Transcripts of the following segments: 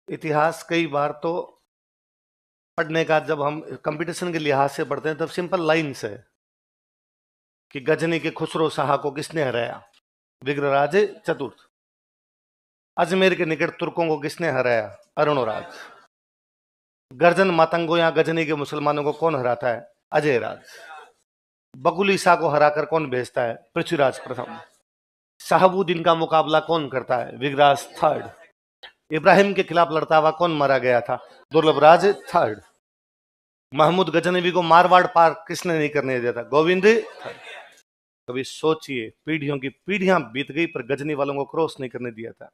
इतिहास कई बार तो पढ़ने का जब हम कंपटीशन के लिहाज से पढ़ते हैं तब सिंपल लाइन्स है कि गजनी के खुसरो शाह को किसने हराया, विग्रहराज चतुर्थ। अजमेर के निकट तुर्कों को किसने हराया, अरुणराज। गर्जन मातंगो या गजनी के मुसलमानों को कौन हराता है, अजय राज। बकुली शाह को हराकर कौन भेजता है, पृथ्वीराज प्रथम। शहाबुद्दीन का मुकाबला कौन करता है, विग्रास थर्ड। इब्राहिम के खिलाफ लड़ता हुआ कौन मारा गया था, दुर्लभराज थर्ड। महमूद गजनवी को मारवाड़ पार किसने नहीं करने दिया था, गोविंद थर्ड। कभी सोचिए, पीढ़ियों की पीढ़ियां बीत गई पर गजनी वालों को क्रॉस नहीं करने दिया था।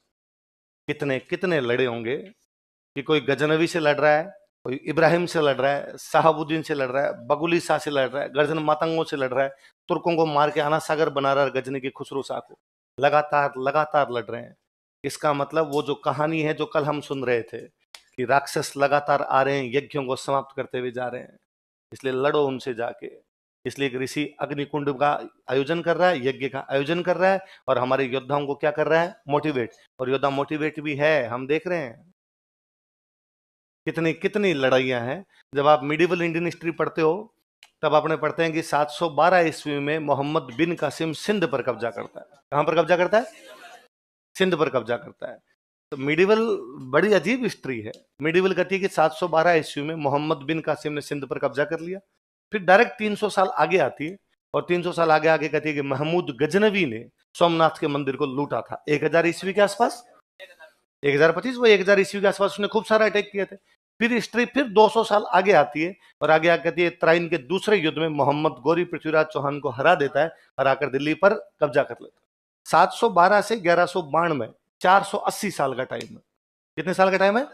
कितने कितने लड़े होंगे कि कोई गजनवी से लड़ रहा है, कोई इब्राहिम से लड़ रहा है, शहाबुद्दीन से लड़ रहा है, बगुली शाह से लड़ रहा है, गर्जन मातंगों से लड़ रहा है, तुर्कों को मार के आना सागर बना रहा है, गजनी की खुसरो शाह को लगातार लगातार लड़ रहे हैं। इसका मतलब वो जो कहानी है जो कल हम सुन रहे थे कि राक्षस लगातार आ रहे हैं, यज्ञों को समाप्त करते हुए जा रहे हैं, इसलिए लड़ो उनसे जाके। इसलिए एक ऋषि अग्निकुंड का आयोजन कर रहा है, यज्ञ का आयोजन कर रहा है, और हमारे योद्धाओं को क्या कर रहा है, मोटिवेट। और योद्धा मोटिवेट भी है, हम देख रहे हैं कितनी कितनी लड़ाइयां हैं। जब आप मिडिवल इंडियन हिस्ट्री पढ़ते हो तब आपने पढ़ते हैं कि 712 ईस्वी में मोहम्मद बिन कासिम सिंध पर कब्जा करता है। कहां पर कब्जा करता है, सिंध पर कब्जा करता है। तो मिडिवल बड़ी अजीब हिस्ट्री है। मिडिवल कहती है कि 712 ईस्वी में मोहम्मद बिन कासिम ने सिंध पर कब्जा कर लिया। फिर डायरेक्ट 300 साल आगे आती है और 300 साल आगे आगे कहती है कि महमूद गजनवी ने सोमनाथ के मंदिर को लूटा था 1000 ईस्वी के आसपास, 1025 वो 1000 ईस्वी के आसपास उसने खूब सारा अटैक किए थे। फिर हिस्ट्री फिर 200 साल आगे आती है और आगे आगे कहती है त्राइन के दूसरे युद्ध में मोहम्मद गौरी पृथ्वीराज चौहान को हरा देता है, हराकर दिल्ली पर कब्जा कर लेता है। 712 से 1192, 480 साल का टाइम है। कितने साल का टाइम है,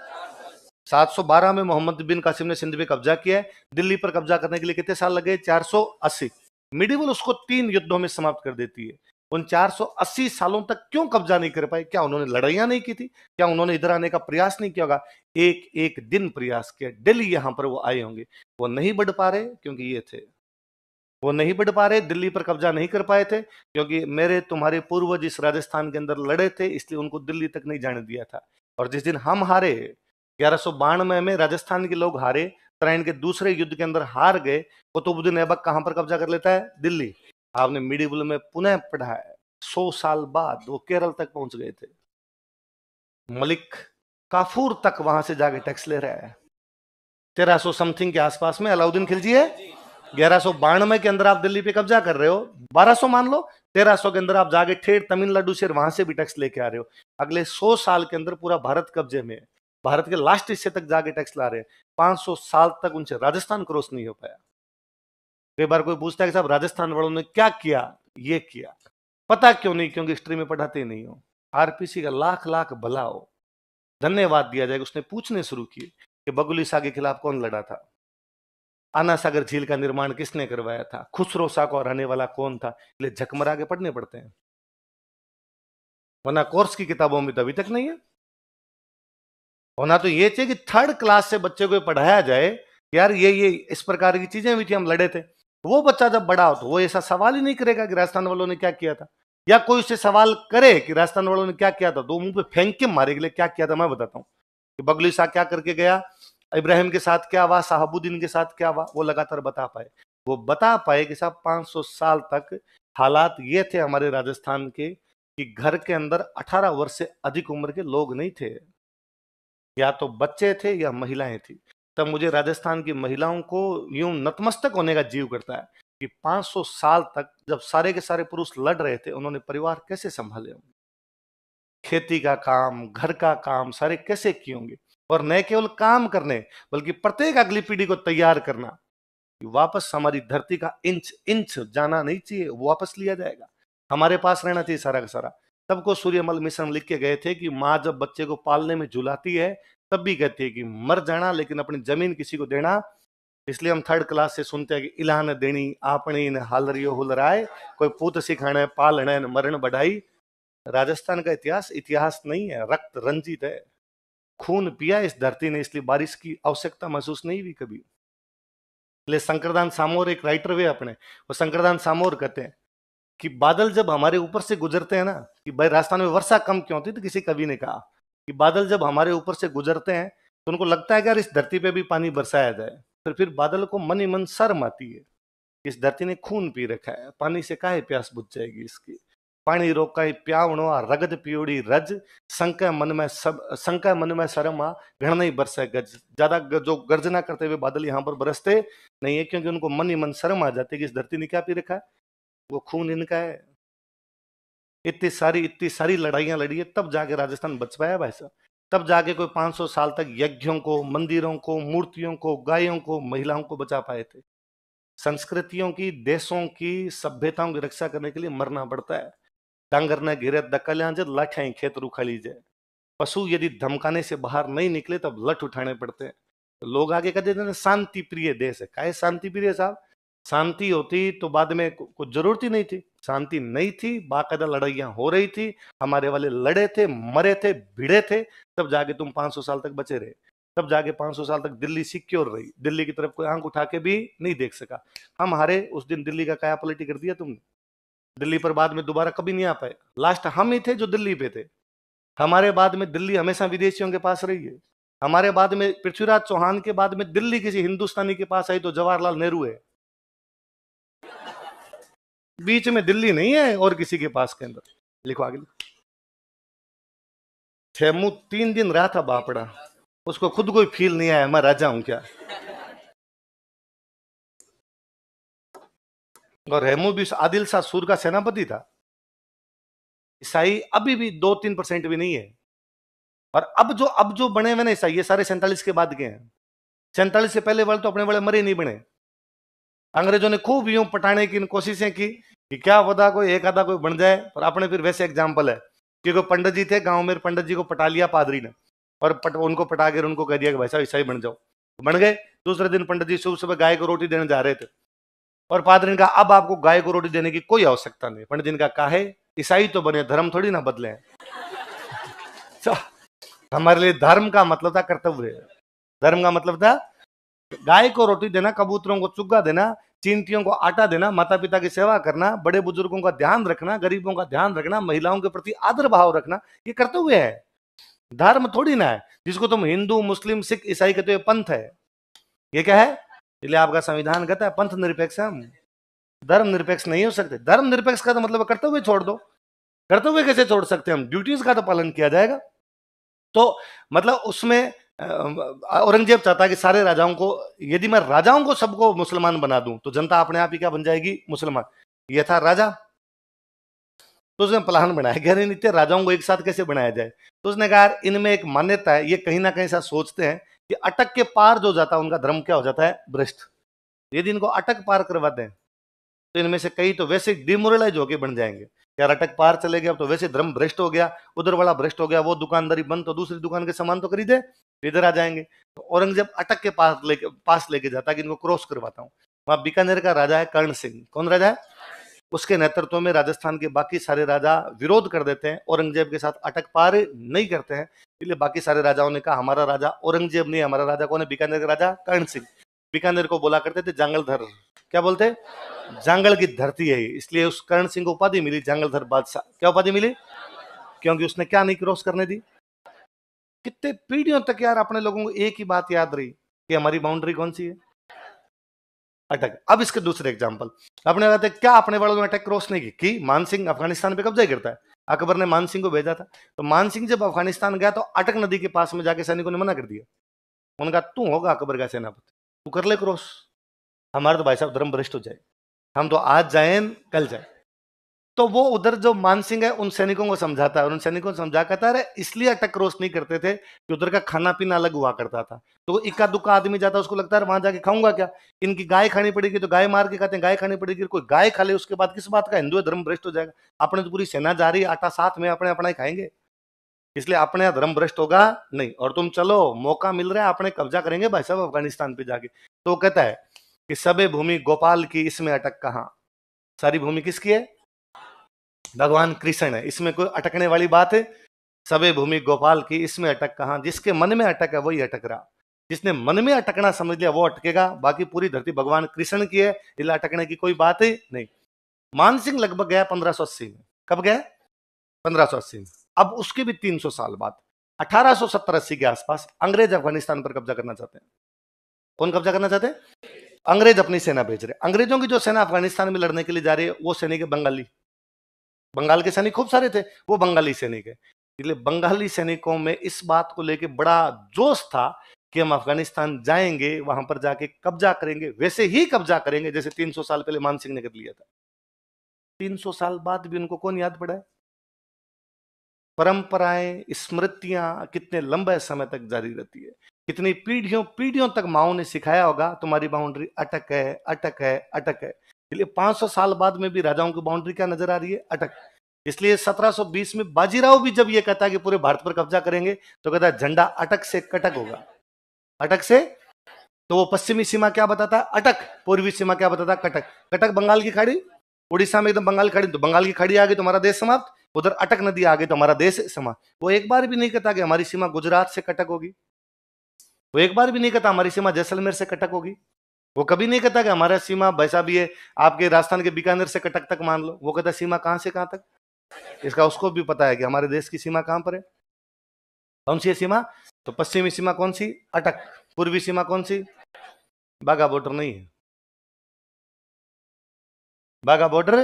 712 में मोहम्मद बिन कासिम ने सिंध पे कब्जा किया है। दिल्ली पर कब्जा करने के लिए कितने साल लगे, 480। मिडिवल उसको 3 युद्धों में समाप्त कर देती है। उन 480 सालों तक क्यों कब्जा नहीं कर पाए, क्या उन्होंने लड़ाइयां नहीं की थी, क्या उन्होंने इधर आने का प्रयास नहीं किया होगा, एक एक दिन प्रयास किया। दिल्ली यहां पर वो आए होंगे, वो नहीं बढ़ पा रहे क्योंकि ये थे, वो नहीं बढ़ पा रहे, दिल्ली पर कब्जा नहीं कर पाए थे क्योंकि मेरे तुम्हारे पूर्वज इस राजस्थान के अंदर लड़े थे, इसलिए उनको दिल्ली तक नहीं जाने दिया था। और जिस दिन हम हारे 1192 में, राजस्थान के लोग हारे, तराइन के दूसरे युद्ध के अंदर हार गए, कुतुबुद्दीन ऐबक कहां पर कब्जा कर लेता है, दिल्ली। आपने मिडिवल में पुनः पढ़ा है, 100 साल बाद वो केरल तक पहुंच गए थे। मलिक काफूर तक वहां से जाके टैक्स ले रहा है। 1300 समथिंग के आसपास में अलाउद्दीन खिलजी है, 1192 के अंदर आप दिल्ली पे कब्जा कर रहे हो, 1200 मान लो, 1300 के अंदर आप जाके ठेठ तमिलनाडु से वहां से भी टैक्स लेके आ रहे हो। अगले 100 साल के अंदर पूरा भारत कब्जे में है, भारत के लास्ट हिस्से तक जाके टैक्स ला रहे हैं। 500 साल तक उनसे राजस्थान क्रॉस नहीं हो पाया। कई बार कोई पूछता है कि साहब राजस्थान वालों ने क्या किया, ये किया, पता क्यों नहीं, क्योंकि हिस्ट्री में पढ़ाते नहीं हो। आरपीसी का लाख लाख भला हो, धन्यवाद दिया जाएगा, उसने पूछने शुरू किए कि बगुली शाह के खिलाफ कौन लड़ा था, आना सागर झील का निर्माण किसने करवाया था, खुसरो शाह को हराने वाला कौन था। इसलिए झकमरा के पढ़ने पड़ते हैं, वरना कोर्स की किताबों में तो अभी तक नहीं है। होना तो ये चाहिए कि 3rd क्लास से बच्चे को पढ़ाया जाए, यार ये इस प्रकार की चीजें हुई थी, हम लड़े थे। वो बच्चा जब बड़ा हो तो वो ऐसा सवाल ही नहीं करेगा कि राजस्थान वालों ने क्या किया था, या कोई उससे सवाल करे कि राजस्थान वालों ने क्या किया था तो मुंह पे फेंक के मारे के लिए क्या किया था। मैं बताता हूँ कि बगली शाह क्या करके गया, इब्राहिम के साथ क्या हुआ, शहाबुद्दीन के साथ क्या हुआ, वो लगातार बता पाए। वो बता पाए कि साहब 500 साल तक हालात ये थे हमारे राजस्थान के कि घर के अंदर 18 वर्ष से अधिक उम्र के लोग नहीं थे, या तो बच्चे थे या महिलाएं थी। तब मुझे राजस्थान की महिलाओं को यूं नतमस्तक होने का जीव करता है कि 500 साल तक जब सारे के सारे पुरुष लड़ रहे थे, उन्होंने परिवार कैसे संभाले होंगे, खेती का काम, घर का काम सारे कैसे किए होंगे। और न केवल काम करने बल्कि प्रत्येक अगली पीढ़ी को तैयार करना। वापस हमारी धरती का इंच इंच जाना नहीं चाहिए, वो वापस लिया जाएगा, हमारे पास रहना चाहिए सारा का सारा। तब को सूर्यमल मिश्र लिख के गए थे कि माँ जब बच्चे को पालने में झुलाती है तब भी कहती है कि मर जाना लेकिन अपनी जमीन किसी को देना। इसलिए हम 3rd क्लास से सुनते हैं कि इलान देनी आपनी न हालरियो हुलराए, कोई पूत सिखाने पालने मरण बढ़ाई। राजस्थान का इतिहास इतिहास नहीं है, रक्त रंजित है, खून पिया इस धरती ने, इसलिए बारिश की आवश्यकता महसूस नहीं हुई कभी। इसलिए शंकरदान सामोर एक राइटर हुए अपने, वो शंकरदान सामोर कहते हैं कि बादल जब हमारे ऊपर से गुजरते हैं ना, कि भाई राजस्थान में वर्षा कम क्यों होती, तो किसी कवि ने कहा कि बादल जब हमारे ऊपर से गुजरते हैं तो उनको लगता है कि यार इस धरती पे भी पानी बरसाया जाए, फिर बादल को मन ही मन शर्म आती है, इस धरती ने खून पी रखा है, पानी से काहे प्यास बुझ जाएगी इसकी। पानी रोकाई प्यावणो रगद पियोड़ी रज, शंका मन में शर्म आ घण नहीं बरसे गज। ज्यादा जो गर्जना करते हुए बादल यहाँ पर बरसते नहीं है, क्योंकि उनको मन ही मन शर्म आ जाती है कि इस धरती ने क्या पी रखा है, वो खून इनका है। इतनी सारी लड़ाइयां लड़ी है, तब जाके राजस्थान बच पाया भाई साहब। तब जाके कोई 500 साल तक यज्ञों को, मंदिरों को, मूर्तियों को, गायों को, महिलाओं को बचा पाए थे। संस्कृतियों की, देशों की, सभ्यताओं की रक्षा करने के लिए मरना पड़ता है। डांगर न घिरे दकल्या जब लाठियां खेत रुखाली जाए। पशु यदि धमकाने से बाहर नहीं निकले तब लठ उठाने पड़ते हैं। तो लोग आगे कहते थे शांति प्रिय देश है। काहे शांति प्रिय साहब? शांति होती तो बाद में कुछ जरूरत ही नहीं थी। शांति नहीं थी, बाकायदा लड़ाइयां हो रही थी, हमारे वाले लड़े थे, मरे थे, भिड़े थे, तब जाके तुम 500 साल तक बचे रहे। तब जाके 500 साल तक दिल्ली सिक्योर रही। दिल्ली की तरफ कोई आंख उठा के भी नहीं देख सका। हम हारे उस दिन, दिल्ली का काया पलटी कर दिया तुमने। दिल्ली पर बाद में दोबारा कभी नहीं आ पाए। लास्ट हम ही थे जो दिल्ली पे थे। हमारे बाद में दिल्ली हमेशा विदेशियों के पास रही है। हमारे बाद में पृथ्वीराज चौहान के बाद में दिल्ली किसी हिंदुस्तानी के पास आई तो जवाहरलाल नेहरू है। बीच में दिल्ली नहीं है और किसी के पास के अंदर। लिखो आगे। थेमू 3 दिन रहा था बापड़ा, उसको खुद कोई फील नहीं आया मैं राजा हूं क्या। और हेमू भी आदिल शाह सूर का सेनापति था। ईसाई अभी भी 2-3% भी नहीं है। और अब जो बने हुए ना ईसाई, ये सारे 47 के बाद के हैं। 47 से पहले वाले तो अपने वाले मरे नहीं बने। अंग्रेजों ने खूब यूं पटाने की कोशिशें की कि क्या पता कोई एक आधा कोई बन जाए, पर अपने फिर वैसे एग्जाम्पल है कि कोई पंडित जी थे गांव में, पंडित जी को पटा लिया पादरी ने, और उनको पटा कर उनको कह दिया कि भाई साहब ईसाई बन जाओ। बन गए। दूसरे दिन पंडित जी सुबह सुबह गाय को रोटी देने जा रहे थे, और पादरी ने कहा अब आपको गाय को रोटी देने की कोई आवश्यकता नहीं। पंडित जी ने कहा काहे, ईसाई तो बने, धर्म थोड़ी ना बदले। तो हमारे लिए धर्म का मतलब था कर्तव्य। धर्म का मतलब था गाय को रोटी देना, कबूतरों को चुग्गा देना, चींटियों को आटा देना, माता पिता की सेवा करना, बड़े बुजुर्गों का ध्यान रखना, गरीबों का ध्यान रखना, महिलाओं के प्रति आदर भाव रखना, ये कर्तव्य है। धर्म थोड़ी ना है जिसको तुम हिंदू, मुस्लिम, सिख, ईसाई कहते हो, पंथ है। ये क्या है? इसलिए आपका संविधान कहता है पंथ निरपेक्ष हम, धर्म निरपेक्ष नहीं हो सकते। धर्म निरपेक्ष का तो मतलब कर्तव्य छोड़ दो। कर्तव्य कैसे छोड़ सकते हैं हम? ड्यूटीज का तो पालन किया जाएगा। तो मतलब उसमें औरंगजेब चाहता है कि सारे राजाओं को, यदि मैं राजाओं को सबको मुसलमान बना दूं तो जनता अपने आप ही क्या बन जाएगी? मुसलमान। ये था राजा। तो उसने प्लान बनाया कि अरे नित्य राजाओं को एक साथ कैसे बनाया जाए। तो उसने कहा इनमें एक मान्यता है, ये कहीं ना कहीं ऐसा सोचते हैं कि अटक के पार जो जाता है उनका धर्म क्या हो जाता है? भ्रष्ट। यदि इनको अटक पार करवा दें तो इनमें से कई तो वैसे डिमोरलाइज होके बन जाएंगे। यार अटक पार चले गए, अब तो वैसे धर्म भ्रष्ट हो गया, उधर वाला भ्रष्ट हो गया, वो दुकानदारी बंद, तो दूसरी दुकान के सामान तो खरीदे, इधर आ जाएंगे। तो औरंगजेब अटक के पास लेके जाता कि इनको क्रॉस करवाता हूँ। वहां बीकानेर का राजा है कर्ण सिंह। कौन राजा है? उसके नेतृत्व में राजस्थान के बाकी सारे राजा विरोध कर देते हैं, औरंगजेब के साथ अटक पार नहीं करते हैं। इसलिए बाकी सारे राजाओं ने कहा हमारा राजा औरंगजेब नहीं, हमारा राजा कौन है? बीकानेर का राजा कर्ण सिंह। बीकानेर को बोला करते थे जांगलधर। क्या बोलते? जांगल की धरती है। इसलिए उस कर्ण सिंह को उपाधि मिली जांगलधर बादशाह। क्या उपाधि मिली? क्योंकि उसने क्या नहीं क्रॉस करने दी। कितने पीढ़ियों तक यार अपने लोगों को एक ही बात याद रही कि हमारी बाउंड्री कौन सी है? अटक। अब इसके दूसरे एग्जांपल अपने कहते क्या अपने वालों ने अटैक क्रॉस नहीं की? मान सिंह अफगानिस्तान पे कब्जा करता है। अकबर ने मान सिंह को भेजा था, तो मान सिंह जब अफगानिस्तान गया तो अटक नदी के पास में जाके सैनिकों ने मना कर दिया। उनका तू होगा अकबर का सेनापति, तू कर ले क्रॉस, हमारे तो भाई साहब धर्म भ्रष्ट हो जाए, हम तो आज जाए कल जाए। तो वो उधर जो मान सिंह है उन सैनिकों को समझाता है, और उन सैनिकों को समझा कहता है इसलिए अटक क्रॉस नहीं करते थे कि उधर का खाना पीना अलग हुआ करता था। तो इक्का दुक्का आदमी जाता है, उसको लगता है वहां जाके खाऊंगा क्या, इनकी गाय खानी पड़ेगी, तो गाय मार के खाते हैं, गाय खानी पड़ेगी। कोई गाय खा ले उसके बाद किस बात का हिंदू है धर्म भ्रष्ट हो जाएगा? अपने तो पूरी सेना जा रही है, आटा साथ में अपने अपना ही खाएंगे, इसलिए अपने यहाँ धर्म भ्रष्ट होगा नहीं। और तुम चलो, मौका मिल रहा है, अपने कब्जा करेंगे भाई साहब अफगानिस्तान पे जाके। तो कहता है कि सबे भूमि गोपाल की, इसमें अटक कहां? सारी भूमि किसकी है? भगवान कृष्ण है, इसमें कोई अटकने वाली बात है? सबे भूमि गोपाल की, इसमें अटक कहां? जिसके मन में अटक है वही अटक रहा। जिसने मन में अटकना समझ लिया वो अटकेगा, बाकी पूरी धरती भगवान कृष्ण की है, इसलिए अटकने की कोई बात ही नहीं। मान सिंह लगभग गया 1580 में। कब गया? 1580 में। अब उसके भी 300 साल बाद 1870-80 के आसपास अंग्रेज अफगानिस्तान पर कब्जा करना चाहते हैं। कौन कब्जा करना चाहते हैं? अंग्रेज अपनी सेना भेज रहे। अंग्रेजों की जो सेना अफगानिस्तान में लड़ने के लिए जा रही है वो सैनिक है बंगाली। बंगाल के सैनिक खूब सारे थे, वो बंगाली सैनिक है। इसलिए बंगाली सैनिकों में इस बात को लेकर बड़ा जोश था कि हम अफगानिस्तान जाएंगे, वहां पर जाके कब्जा करेंगे, वैसे ही कब्जा करेंगे जैसे 300 साल पहले मान सिंह ने कर लिया था। 300 साल बाद भी उनको कौन याद पड़ा है? परंपराएं, स्मृतियां कितने लंबे समय तक जारी रहती है। कितनी पीढ़ियों पीढ़ियों तक माओ ने सिखाया होगा तुम्हारी बाउंड्री अटक है, अटक है, अटक है। इसलिए 500 साल बाद में भी राजाओं की बाउंड्री क्या नजर आ रही है? अटक। इसलिए 1720 में बाजीराव भी जब ये कहता है कि पूरे भारत पर कब्जा करेंगे तो कहता है झंडा अटक से कटक होगा। अटक से, तो वो पश्चिमी सीमा क्या बताता है? अटक। पूर्वी सीमा क्या बताता है? कटक। कटक बंगाल की खाड़ी, उड़ीसा में एकदम बंगाल की खाड़ी, तो बंगाल की खाड़ी आ गई तो हमारा देश समाप्त। उधर अटक नदी आ गई तो हमारा देश समाप्त। वो एक बार भी नहीं कहता कि हमारी सीमा गुजरात से कटक होगी। वो एक बार भी नहीं कहता हमारी सीमा जैसलमेर से कटक होगी। वो कभी नहीं कहता कि हमारा सीमा वैसा भी है आपके राजस्थान के बीकानेर से कटक तक मान लो। वो कहता सीमा कहां से कहां तक। इसका उसको भी पता है कि हमारे देश की सीमा कहां पर है। कौन सी है सीमा? तो पश्चिमी सीमा कौन सी? अटक। पूर्वी सीमा कौन सी? बाघा बॉर्डर नहीं है। बाघा बॉर्डर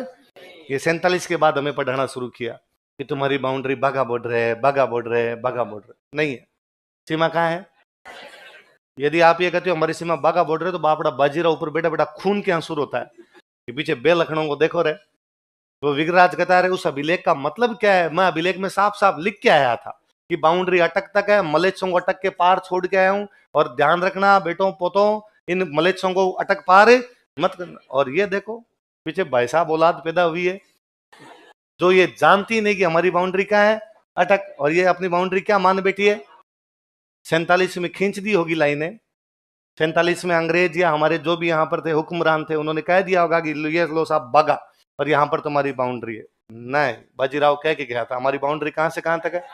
ये 47 के बाद हमें पढ़ाना शुरू किया कि तुम्हारी बाउंड्री बाघा बॉर्डर है, बाघा बॉर्डर है, बाघा बॉर्डर नहीं है। सीमा कहां है? यदि आप ये कहते हो हमारी सीमा बाघा बॉर्डर है तो बापड़ा बाजीराव ऊपर बेटा बेटा खून के आंसू होता है कि पीछे बेलखनों को देखो रे। तो विग्रराज कहता है उस अभिलेख का मतलब क्या है? मैं अभिलेख में साफ साफ लिख के आया था कि बाउंड्री अटक तक है, मलेच्छों को अटक के पार छोड़ के आया हूं। और ध्यान रखना बेटों पोतों, इन मलेच्छों को अटक पार मत करना। और ये देखो पीछे भाई साहब औलाद पैदा हुई है जो ये जानती नहीं कि हमारी बाउंड्री क्या है? अटक। और ये अपनी बाउंड्री क्या मान बैठी है? 47 में खींच दी होगी लाइनें। 47 में अंग्रेज या हमारे जो भी यहाँ पर थे हुक्मरान थे उन्होंने कह दिया होगा कि ये लो साहब बागा और यहाँ पर तुम्हारी बाउंड्री है। नहीं, बाजीराव कह के गया था हमारी बाउंड्री कहां से कहां तक है?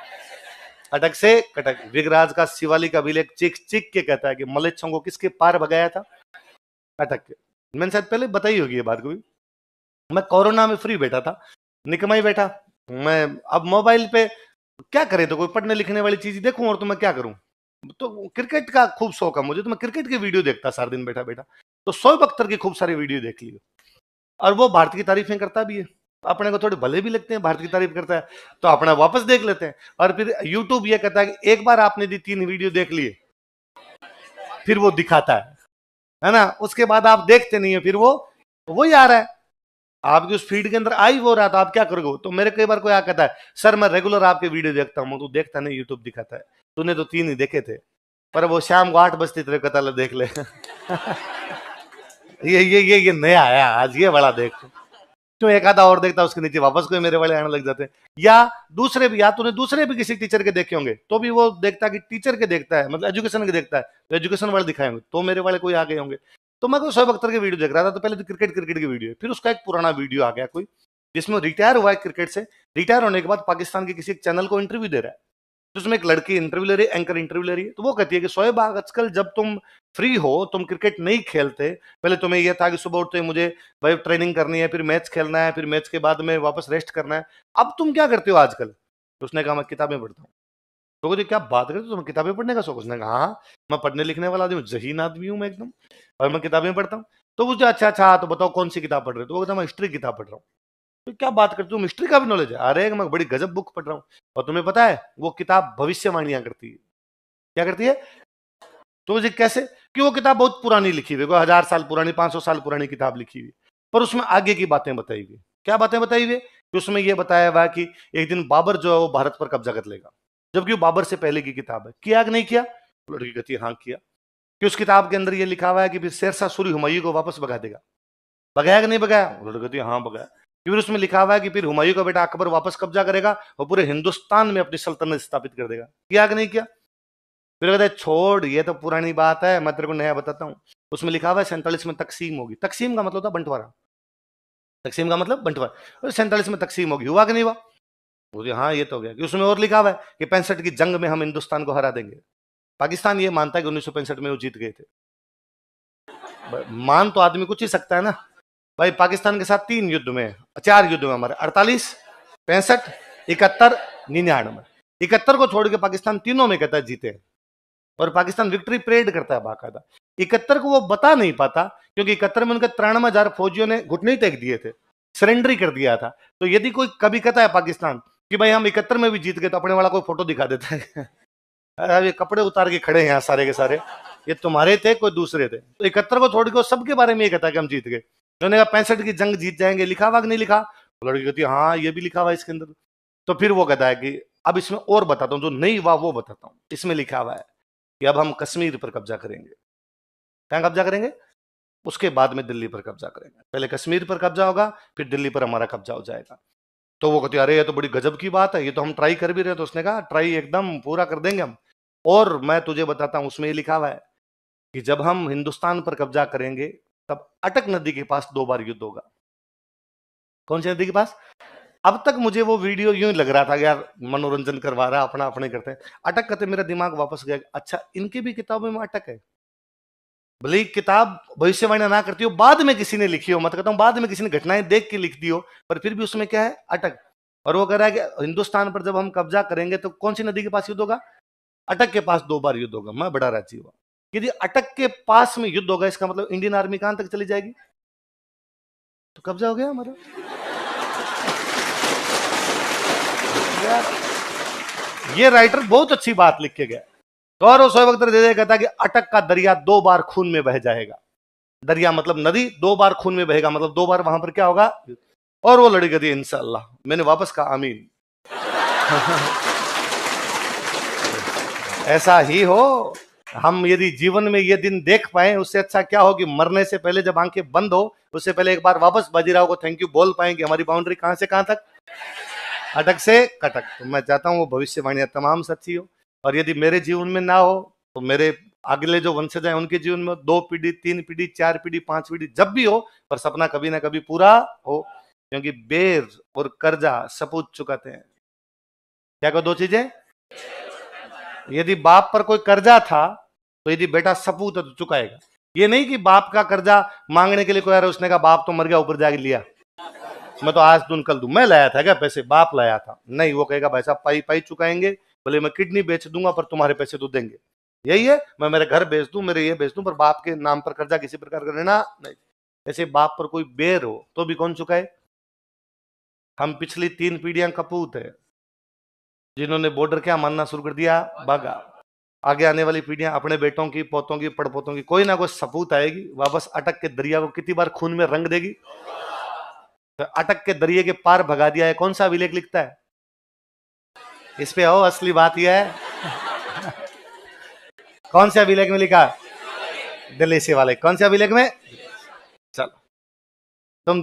अटक से कटक। विग्रराज का शिवालिक अभिलेख चिक चिक के कहता है कि मलेच्छों को किसके पार भगाया था? अटक के। मैंने शायद पहले बताई होगी ये बात को भी। मैं कोरोना में फ्री बैठा था, निकमा ही बैठा। मैं अब मोबाइल पे क्या करे तो कोई पढ़ने लिखने वाली चीज देखूं और तो मैं क्या करूं? तो क्रिकेट का खूब शौक है मुझे, तो मैं क्रिकेट की वीडियो देखता सारा दिन बैठा बैठा। तो शोएब अख्तर की खूब सारी वीडियो देख ली और वो भारत की तारीफें करता भी है। अपने को थोड़े भले भी लगते हैं, भारत की तारीफ करता है तो अपना वापस देख लेते हैं। और फिर यूट्यूब ये कहता है कि एक बार आपने दी 3 वीडियो देख लिए फिर वो दिखाता है ना, उसके बाद आप देखते नहीं है, फिर वो ही आ रहा है आपकी उस फीड के अंदर आई वो रहा था, आप क्या करोगे? तो मेरे कई बार कोई आ कहता है सर मैं रेगुलर आपके वीडियो देखता हूं। तू देखता नहीं, यूट्यूब दिखाता है। तूने तो 3 ही देखे थे, पर वो शाम को 8 बजते तेरे कहता देख ले। ये नया आया आज, ये बड़ा देख। क्यों एक आधा और देखता उसके नीचे वापस कोई मेरे वाले आने लग जाते हैं। या दूसरे भी, या तूने दूसरे भी किसी टीचर के देखे होंगे तो भी वो देखता कि टीचर के देखता है, मतलब एजुकेशन के देखता है तो एजुकेशन वाले दिखाए होंगे तो मेरे वाले कोई आ गए होंगे। तो मैं कोई शोएब अख्तर की वीडियो देख रहा था तो पहले तो क्रिकेट की वीडियो, फिर उसका एक पुराना वीडियो आ गया कोई जिसमें रिटायर हुआ है क्रिकेट से। रिटायर होने के बाद पाकिस्तान के किसी एक चैनल को इंटरव्यू दे रहा है, तो उसमें एक लड़की इंटरव्यू ले रही है, एंकर इंटरव्यू ले रही है। तो वो कहती है कि शोएब आजकल जब तुम फ्री हो, तुम क्रिकेट नहीं खेलते, पहले तुम्हें यह था कि सुबह उठते मुझे भाई ट्रेनिंग करनी है, फिर मैच खेलना है, फिर मैच के बाद में वापस रेस्ट करना है, अब तुम क्या करते हो आजकल? तो उसने कहा मैं किताबें पढ़ता हूँ। तो मुझे क्या बात करते हो, तुम्हें किताबें पढ़ने का शौक? उसने कहा हाँ, मैं पढ़ने लिखने वाला आदमी हूँ, ज़हीन आदमी हूँ मैं एकदम, और मैं किताबें पढ़ता हूँ। तो मुझे अच्छा अच्छा तो बताओ कौन सी किताब पढ़ रहे हो? तो वो कहता मैं हिस्ट्री किताब पढ़ रहा हूँ। तो क्या बात करते हो, हिस्ट्री का भी नॉलेज है? अरे मैं बड़ी गजब बुक पढ़ रहा हूँ। और तुम्हें पता है वो किताब भविष्यवाणियां करती है। क्या करती है? तो मुझे कैसे? कि वो किताब बहुत पुरानी लिखी हुई, 1000 साल पुरानी, 500 साल पुरानी किताब लिखी हुई, पर उसमें आगे की बातें बताई हुई। क्या बातें बताई हुई? कि उसमें यह बताया हुआ कि एक दिन बाबर जो है वो भारत पर कब्जा कर लेगा, जबकि वो बाबर से पहले की किताब है। किया कि नहीं किया? लड़की कहती है हाँ किया। कि उस किताब के अंदर ये लिखा हुआ है कि फिर शेरशाह सूरी हुमायूं को वापस भगा देगा। भगाया कि नहीं भगाया? लड़की कहती है हाँ भगाया। फिर उसमें लिखा हुआ है कि फिर हुमायूं का बेटा अकबर वापस कब्जा करेगा और पूरे हिंदुस्तान में अपनी सल्तनत स्थापित कर देगा। किया कि नहीं किया? फिर कहते हैं छोड़ ये तो पुरानी बात है, मैं तेरे को नया बताता हूँ। उसमें लिखा हुआ है 47 में तकसीम होगी। तकसीम का मतलब था बंटवारा। तकसीम का मतलब बंटवारा। 47 में तकसीम होगी, हुआ कि नहीं हुआ? बोले हाँ ये तो हो गया। कि उसमें और लिखा हुआ है कि 65 की जंग में हम हिंदुस्तान को हरा देंगे। पाकिस्तान ये मानता है कि 1965 में वो जीत गए थे। मान तो आदमी कुछ ही सकता है ना भाई। पाकिस्तान के साथ 4 युद्ध में हमारे 48, 65, 71, 99, 71 को छोड़ के पाकिस्तान तीनों में कहता है जीते, और पाकिस्तान विक्ट्री परेड करता है बाकायदा। 71 को वो बता नहीं पाता क्योंकि 71 में उनके 93,000 फौजियों ने घुटने टेक दिए थे, सरेंडर कर दिया था। तो यदि कोई कभी कहता है पाकिस्तान कि भाई हम 71 में भी जीत गए, तो अपने वाला कोई फोटो दिखा देता है अरे ये कपड़े उतार के खड़े हैं यहाँ सारे के सारे, ये तुम्हारे थे कोई दूसरे थे। तो 71 को छोड़ के सबके बारे में ये कहता है कि हम जीत गए। उन्होंने कहा 65 की जंग जीत जाएंगे, लिखा हुआ कि नहीं लिखा? लड़की कहती है हाँ ये भी लिखा हुआ इसके अंदर। तो फिर वो कहता है कि अब इसमें और बताता हूँ, जो नहीं हुआ वो बताता हूँ। इसमें लिखा हुआ है कि अब हम कश्मीर पर कब्जा करेंगे। कहां कब्जा करेंगे? उसके बाद में दिल्ली पर कब्जा करेंगे। पहले कश्मीर पर कब्जा होगा, फिर दिल्ली पर हमारा कब्जा हो जाएगा। तो वो कहते अरे ये तो बड़ी गजब की बात है, ये तो हम ट्राई कर भी रहे। तो उसने कहा ट्राई एकदम पूरा कर देंगे हम, और मैं तुझे बताता हूं उसमें ये लिखा हुआ है कि जब हम हिंदुस्तान पर कब्जा करेंगे तब अटक नदी के पास 2 बार युद्ध होगा। कौन सी नदी के पास? अब तक मुझे वो वीडियो यूं ही लग रहा था कि यार मनोरंजन करवा रहा है, अपना अपने करते हैं। अटक करते मेरा दिमाग वापस गया, अच्छा इनकी भी किताबों में अटक है। भले ही किताब भविष्यवाणी ना करती हो, बाद में किसी ने लिखी हो, मत कहता हूं बाद में किसी ने घटनाएं देख के लिख दी हो, पर फिर भी उसमें क्या है? अटक। और वो कह रहा है कि हिंदुस्तान पर जब हम कब्जा करेंगे तो कौन सी नदी के पास युद्ध होगा? अटक के पास 2 बार युद्ध होगा। मैं बड़ा राजी हुआ। यदि अटक के पास में युद्ध होगा, इसका मतलब इंडियन आर्मी कहां तक चली जाएगी? तो कब्जा हो गया हमारा। ये राइटर बहुत अच्छी बात लिख के गया। गौरव सोएब अख्तर दे कहता कि अटक का दरिया 2 बार खून में बह जाएगा। दरिया मतलब नदी, 2 बार खून में बहेगा, मतलब 2 बार वहां पर क्या होगा? और वो लड़ी कहती इंशाअल्लाह। मैंने वापस कहा आमीन। ऐसा ही हो। हम यदि जीवन में ये दिन देख पाए, उससे अच्छा क्या हो कि मरने से पहले जब आंखें बंद हो, उससे पहले एक बार वापस बाजीराव को थैंक यू बोल पाए कि हमारी बाउंड्री कहां से कहां तक, अटक से कटक। तो मैं चाहता हूं वो भविष्यवाणियां तमाम सच्ची हो, और यदि मेरे जीवन में ना हो तो मेरे अगले जो वंशज हैं उनके जीवन में 2 पीढ़ी, 3 पीढ़ी, 4 पीढ़ी, 5 पीढ़ी, जब भी हो, पर सपना कभी ना कभी पूरा हो। क्योंकि बेर और कर्जा सपूत चुकाते हैं। क्या को 2 चीजें? यदि बाप पर कोई कर्जा था तो यदि बेटा सपूत है तो चुकाएगा। ये नहीं कि बाप का कर्जा मांगने के लिए कोई आ रहा है, उसने कहा बाप तो मर गया ऊपर जाके लिया, मैं तो आज दूं कल दूं, मैं लाया था क्या पैसे? बाप लाया था। नहीं, वो कहेगा भाई साहब पाई पाई चुकाएंगे, भले मैं किडनी बेच दूंगा पर तुम्हारे पैसे तो देंगे। यही है, मैं मेरे घर बेच दूं, मेरे ये बेच दूं, पर बाप के नाम पर कर्जा किसी प्रकार का लेना नहीं। ऐसे बाप पर कोई बेर हो तो भी कौन चुकाए? हम पिछली 3 पीढ़ियां कपूत है, जिन्होंने बॉर्डर क्या मानना शुरू कर दिया, बागा। आगे आने वाली पीढ़ियां अपने बेटों की, पोतों की, पड़पोतों की, कोई ना कोई सपूत आएगी, वापस अटक के दरिया को कितनी बार खून में रंग देगी। तो अटक के दरिये के पार भगा दिया है, कौन सा अभिलेख लिखता है? इस पे आओ, असली बात यह है। कौन से अभिलेख में लिखा? दिल्ली से वाले। कौन से अभिलेख में? चलो तुम